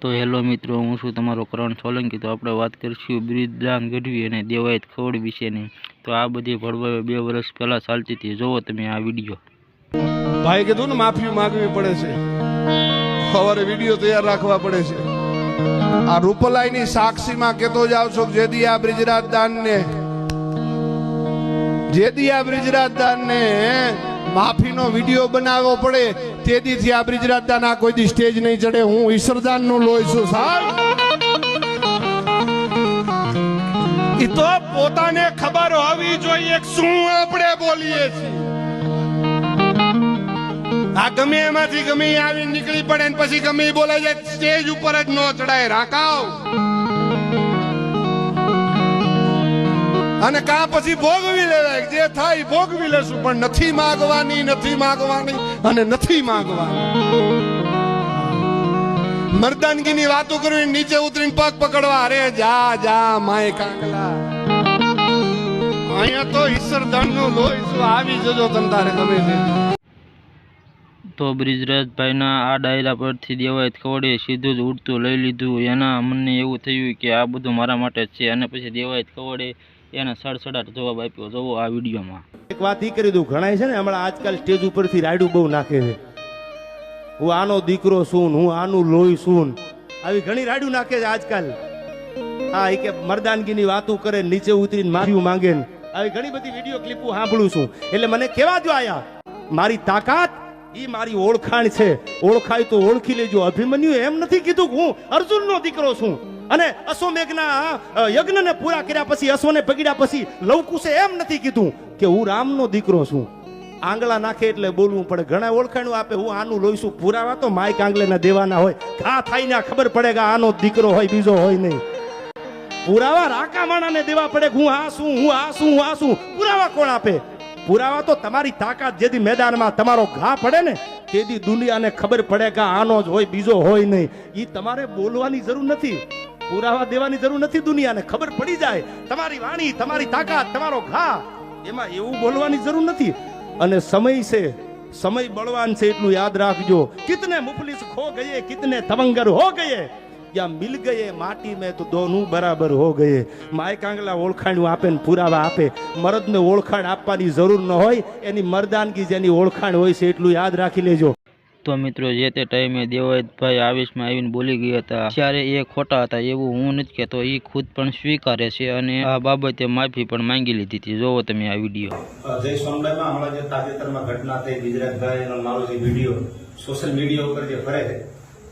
તો હેલો મિત્રો, હું છું તમારો કરણ સોલંકી। તો આપણે વાત કરીશું બ્રિજરાજ ગઢવી અને દેવાયત ખવડ વિશેની। તો આ બધી ભડવાયો 2 વર્ષ પહેલા ચાલતી હતી। જોવો તમે આ વિડીયો। ભાઈ કીધું ને માફી માંગવી પડે છે, સવારે વિડીયો તૈયાર રાખવા પડે છે। આ રૂપલાઈની સાક્ષીમાં કહેતો જાવ છો જેદી આ બ્રિજરાજ દાનને માફીનો વિડીયો બનાવવો પડે તેદીથી આ બ્રિજરાજ દાન આ કોઈ દી સ્ટેજ નહીં ચડે। હું ઈશ્વરદાન નો લોહી છું સાહેબ। ઈ તો પોતાને ખબર હોવી જોઈએ શું આપણે બોલીએ છીએ। આ ગમે એમાંથી ગમે આવી નીકળી પડે ને પછી ગમે બોલાય જાય, સ્ટેજ ઉપર જ ન ચડાય, રાખાવ। અને કા પછી ભોગવી લેવાય, જે થાય ભોગવી લેશું, પણ નથી માગવાની અને નથી માગવાની। મર્દાનગીની વાતો કરવી, નીચે ઉતરીને પગ પકડવા, અરે જા જા માય કાંગલા। અહીંયા તો ઈશ્વરદાન નો લોહી છું, આવી જજો તમ તારે ગમે તે। તો બ્રિજરાજભાઈના આ ડાયરા પરથી દેવાયત ખવડે સીધું જ ઉડતું લઈ લીધું। એના મને એવું થયું કે આ બધું મારા માટે જ છે, અને પછી દેવાયત ખવડે એને સડસડાટ જવાબ આપ્યો। જોવો આ વિડીયોમાં। એક વાત ઈ કરી દઉં, ઘણા છે ને હમણાં આજકાલ સ્ટેજ ઉપરથી રાયડું બહુ નાખે છે, હું આનો દીકરો છું, હું આનું લોહી છું, આવી ઘણી રાયડું નાખે છે આજકાલ। હા, એ કે મર્દાનગીની વાતો કરે, નીચે ઉતરીને માફી માંગે, આવી ઘણી બધી વિડીયો ક્લિપો સાંભળું છું। એટલે મને કેવા દો આયા, મારી તાકાત ઈ મારી ઓળખાણ છે, ઓળખાય તો ઓળખી લેજો। અભિમન્યુ એમ નથી કીધું કે હું અર્જુનનો દીકરો છું, અને અશ્વમેઘના યજ્ઞને પૂરા કર્યા પછી, અશ્વને પકડ્યા પછી લવકુશે એમ નથી કીધું કે હું રામનો દીકરો છું। આંગળા નાખે એટલે બોલવું પડે, ઘણા ઓળખાણું આપે, હું આનું લોહી છું। પુરાવા તો માઈક આંગળેના દેવાના હોય, ઘા થાય ને ખબર પડે કે આનો દીકરો હોય, બીજો હોય નહીં। પુરાવા રાકા માણાને દેવા પડે કે હું આ છું। પુરાવા કોણ આપે? પુરાવા તો તમારી તાકાત જેથી મેદાનમાં તમારો ઘા પડે ને તેથી દુનિયાને ખબર પડે કે આનો જ હોય, બીજો હોય નહીં। એ તમારે બોલવાની જરૂર નથી, પુરાવા દેવાની જરૂર નથી, દુનિયાને ખબર પડી જાય તમારી વાણી, તમારી તાકાત, તમારો ઘા, એમાં એવું બોલવાની જરૂર નથી। અને સમય છે, સમય બળવાન છે, એટલું યાદ રાખજો। કિતને મુફલિસ ખો ગયે, કિતને તવંગર હો ગયે, યા મિલ ગયે માટી મેં તો દોનું બરાબર હો ગયે। માય કાંગલા ઓળખાણું આપે ને પુરાવા આપે, મર્દને ઓળખાણ આપવાની જરૂર ન હોય, એની મર્દાનગી જેની ઓળખાણ હોય છે એટલું યાદ રાખી લેજો। તો મિત્રો, જે તે ટાઈમે દેવાયતભાઈ આવેશમાં આવીને બોલી ગયા હતા ત્યારે એ ખોટા હતા એવું હું નથી કહેતો, એ ખુદ પણ સ્વીકારે છે, અને આ બાબતે માફી પણ માંગી લીધી હતી। જોવો તમે આ વિડીયો। જય સોમનાથમાં હમણાં જે તાજેતરમાં ઘટના થઈ, બ્રિજરાજભાઈ એનો મારો જે વિડીયો સોશિયલ મીડિયા ઉપર જે ફરે છે,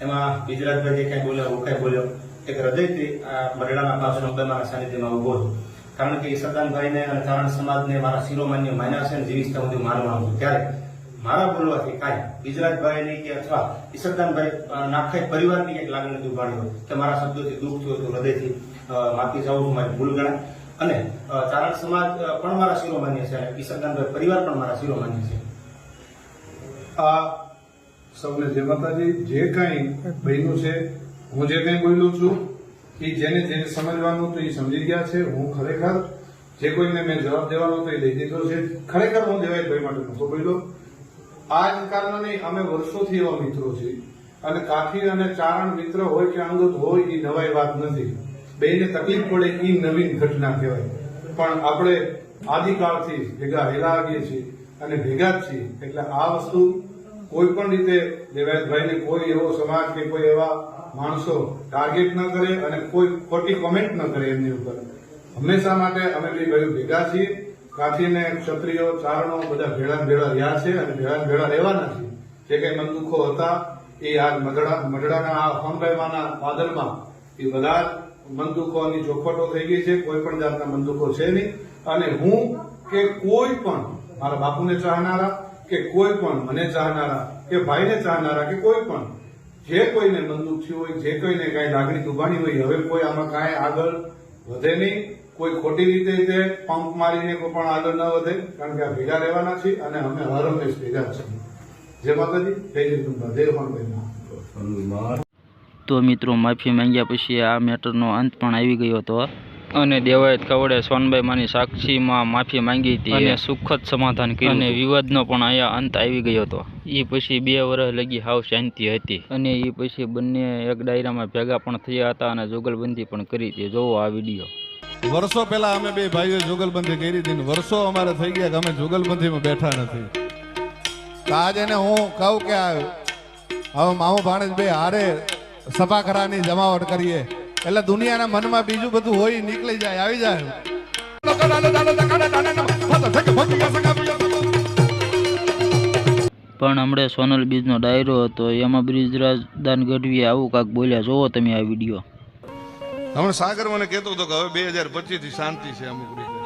એમાં બ્રિજરાજભાઈ જે કઈ બોલ્યો, હું કઈ બોલ્યો, એક હૃદયથી મરેડાના પાછળ મારા સાનિધ્યમાં ઉભો છું। કારણ કે ઈશ્વરદાનભાઈને અને ચારણ સમાજને મારા શિરોમાન્ય માન્યા છે, જીવિત સુધી માનવાનું છું। ત્યારે મારા બોલવાથી કાંઈ બ્રિજરાજભાઈની કે અથવા ઈશ્વરદાનભાઈ નાખાઈ પરિવારની કંઈક લાગણી દુભાણી હોય કે મારા શબ્દોથી દુઃખ થયું હતું, હૃદયથી માફી જાઉં છું, મારી ભૂલ ગણાય। અને ચારણ સમાજ પણ મારા શિરોમાન્ય છે, અને ઈશ્વરદાનભાઈ પરિવાર પણ મારા શિરોમાન્ય છે। આ સૌને જય માતાજી। જે કાંઈ બન્યું છે, હું જે કંઈ બોલ્યો છું એ જેને સમજવાનું તો એ સમજી ગયા છે। હું ખરેખર જે કોઈને મેં જવાબ દેવાનો તો એ દઈ દીધો છે। ખરેખર હું દેવાયતભાઈ માટે નહોતો બોલ્યો। આ જ કારણે અમે વર્ષોથી એવા મિત્રો છીએ, અને કાઠી અને ચારણ મિત્ર હોય કે અંગત હોય એ નવાઈ વાત નથી, બેને તકલીફ પડે એ નવીન ઘટના કહેવાય। પણ આપણે આદિકાળથી ભેગા રહેલા આવીએ છીએ અને ભેગા જ છીએ, એટલે આ વસ્તુ કોઈ પણ રીતે દેવાયતભાઈને કોઈ એવો સમાજ કે કોઈ એવા માણસો ટાર્ગેટ ન કરે અને કોઈ ખોટી કોમેન્ટ ન કરે એમની ઉપર। હંમેશા માટે અમે બે ભાઈઓ ભેગા છીએ, કાઠીને ક્ષત્રિયો ચારણો બધા ભેળા રહ્યા છે અને ભેળા રહેવાના છે। જે કઈ મન દુઃખો હતા એ આજ મઢડાના આ હોનભાઈમાના વાદળમાં એ બધા મન દુઃખોની ચોખવટો થઈ ગઈ છે, કોઈ પણ જાતના મન દુઃખો છે નહીં। અને હું કે કોઈ પણ મારા બાપુને ચાહનારા કે કોઈ પણ મને ચાહનારા કે ભાઈને ચાહનારા કે કોઈ પણ જે કોઈને મન દુઃખ થયું હોય, જે કોઈને કાંઈ લાગણી દુભાણી હોય, હવે કોઈ આમાં કાંઈ આગળ વધે નહીં, કોઈ ખોટી રીતે તે પંપ મારીને કોઈ પણ આગળ ન વધે, કારણ કે આ ભેગા રહેવાના છે અને અમે હર હંમેશ ભેગા છીએ। જય માતાજી, જય જગદંબા, જય હોનભાઈ। તો મિત્રો, માફી માંગ્યા પછી આ મેટરનો અંત પણ આવી ગયો હતો। અને દેવાયત ખવડે સોનબાઈ માની સાક્ષીમાં માફી માંગી હતી અને સુખદ સમાધાન કર્યું અને વિવાદનો પણ અહીંયા અંત આવી ગયો હતો. એ પછી 2 વર્ષ લગી હાવ શાંતિ હતી અને એ પછી બંને એક ડાયરામાં ભેગા પણ થયા હતા અને જુગલબંધી પણ કરી હતી. જોવો આ વિડીયો. વર્ષો પહેલા અમે 2 ભાઈઓ જુગલબંધી કરી હતી ને વર્ષો અમારે થઈ ગયા કે અમે જુગલબંધીમાં બેઠા નથી. તો આજ એને હું કહું કે હવે મામુ ભાણેજ 2 હારે સભાખરાની જમાવટ કરીએ એટલે દુનિયાના મનમાં બીજું બધું હોય નીકળી જાય આવી જાય. પણ હમણાં સોનલ બીજનો ડાયરો હતો એમાં બ્રિજરાજ દાન ગઢવીએ આવું કાંક બોલ્યા. જોવો તમે આ વિડીયો. હમણાં સાગર મને કહેતો હતો કે હવે 2025 થી શાંતિ છે અમુક રીતે.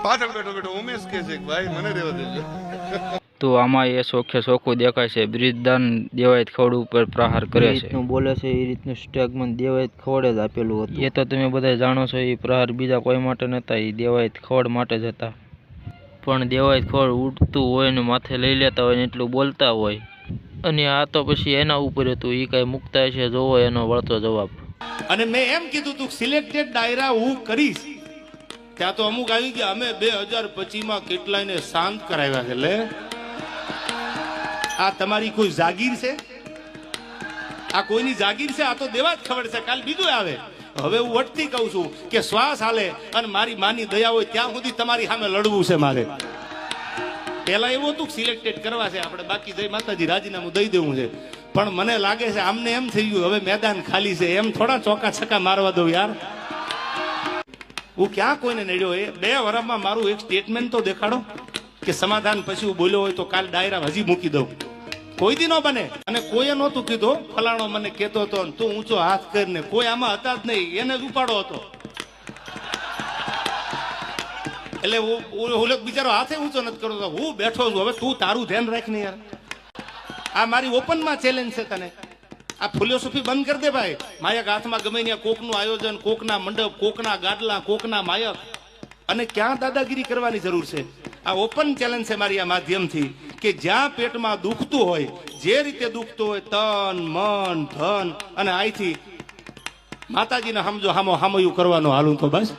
પાછળ બેઠો ઉમેશ કે છે ભાઈ મને રહેવા દેજો. તો આમાં એ ચોખ્ખે ચોખ્ખું દેખાય છે બ્રિજદાન દેવાયત ખવડ ઉપર પ્રહાર કરે છે. બોલે છે એ રીતનું સ્ટેટમેન્ટ દેવાયત ખવડે જ આપેલું હતું. એ તો તમે બધા જાણો છો એ પ્રહાર બીજા કોઈ માટે નહોતા, એ દેવાયત ખવડ માટે જ હતા. પણ દેવાયત ખવડ ઉઠતું હોય ને માથે લઈ લેતા હોય ને એટલું બોલતા હોય અને આ તો પછી એના ઉપર હતું. એ કાંઈ મુકતા છે. જોવો એનો વળતો જવાબ. અને મેં એમ કીધું તું સિલેક્ટેડ ડાયરા હું કરીશ ત્યાં તો અમુક આવી ગયા અમે 2025 કેટલાયને શાંત કરાવ્યા છે. લે આ તમારી કોઈ જાગીર છે? આ કોઈની જાગીર છે? આ તો દેવા જ ખબર છે. કાલ બીજું આવે. હવે હું વટથી કહું છું કે શ્વાસ હાલે અને મારી માની દયા હોય ત્યાં સુધી તમારી સામે લડવું છે મારે. પેલા એવું હતું સિલેક્ટેડ કરવા છે આપણે, બાકી જય માતાજી રાજીનામું દઈ દેવું છે. પણ મને લાગે છે આમને એમ થઈ ગયું હવે મેદાન ખાલી છે, એમ થોડા ચોકા છક્કા મારવા દઉં યાર. હું ક્યાં કોઈને નડ્યો? એ 2 વર્ષમાં મારું એક સ્ટેટમેન્ટ તો દેખાડો કે સમાધાન પછી હું બોલ્યો હોય તો કાલ ડાયરા હજી મૂકી દઉં. કોઈ દી ન બને. અને કોઈએ નહોતું કીધું ફલાણો મને કહેતો હતો તું ઊંચો હાથ કરીને, કોઈ આમાં હતા જ નહીં, એને જ ઉપાડો હતો. એટલે હું બિચારો હાથે ઊંચો નથી કરતો, હું બેઠો છું. હવે તું તારું ધ્યાન રાખ ને યાર. આ મારી ઓપનમાં ચેલેન્જ છે તને. આ ફિલોસોફી બંધ કરી દે ભાઈ. માયક હાથમાં ગમે ત્યાં કોકનું આયોજન, કોકના મંડપ, કોકના ગાડલા, કોકના માયક, અને ક્યાં દાદાગીરી કરવાની જરૂર છે? આ ઓપન ચેલેન્જ છે મારી આ માધ્યમથી કે જ્યાં પેટમાં દુખતું હોય, જે રીતે દુખતું હોય તન મન ધન અને આઈથી માતાજીને સમજો હામયું કરવાનું હાલું તો બસ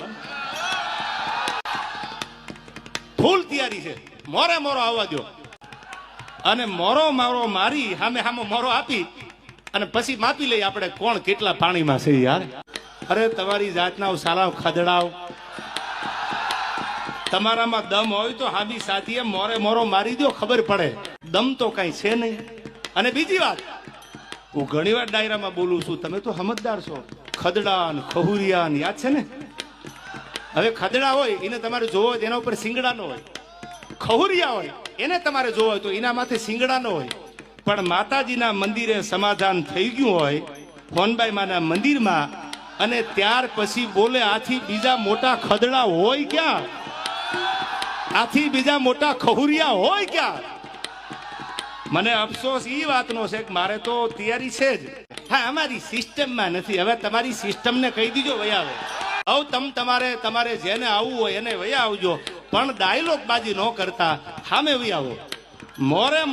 ફૂલ તૈયારી છે. મોરો આવવા દો અને મોરો મારી હામે મોરો આપી અને પછી માપી લઈ આપણે કોણ કેટલા પાણીમાં છે યાર. અરે તમારી જાતના સારા ખદડાવ તમારામાં દમ હોય તો હામી સાથીએ મોરો મારી દો, ખબર પડે. દમ તો કઈ છે નહીં. અને બીજી વાત, હું ઘણી વાર ડાયરામાં બોલું છું, તમે તો સમજદાર છો. ખદડા ને ખહુરિયા યાદ છે ને? હવે ખદડા હોય એને તમારે જોવો હોય એના ઉપર સિંગડા નો હોય, ખહુરિયા હોય એને તમારે જોવો હોય તો એના માથે સિંગડા નો હોય. પણ માતાજીના મંદિરે સમાધાન થઈ ગયું હોય ફોનબાઈ માના મંદિરમાં, અને ત્યાર પછી બોલે આથી બીજા મોટા ખદડા હોય ક્યાં? આથી બીજા મોટા ખહુરિયા હોય ક્યાં? મને અફસોસ એ વાતનો છે કે મારે તો તૈયારી છે જ. હા, અમારી સિસ્ટમમાં નથી. હવે તમારી સિસ્ટમને કહી દીજો વયા આવે. તમારે જેને આવવું હોય એને વયા આવજો, પણ ડાયલોગ બાજી ન કરતા સામે વયા આવો.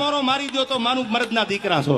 મોરો મારી દો તો માનું મર્દના દીકરા છો.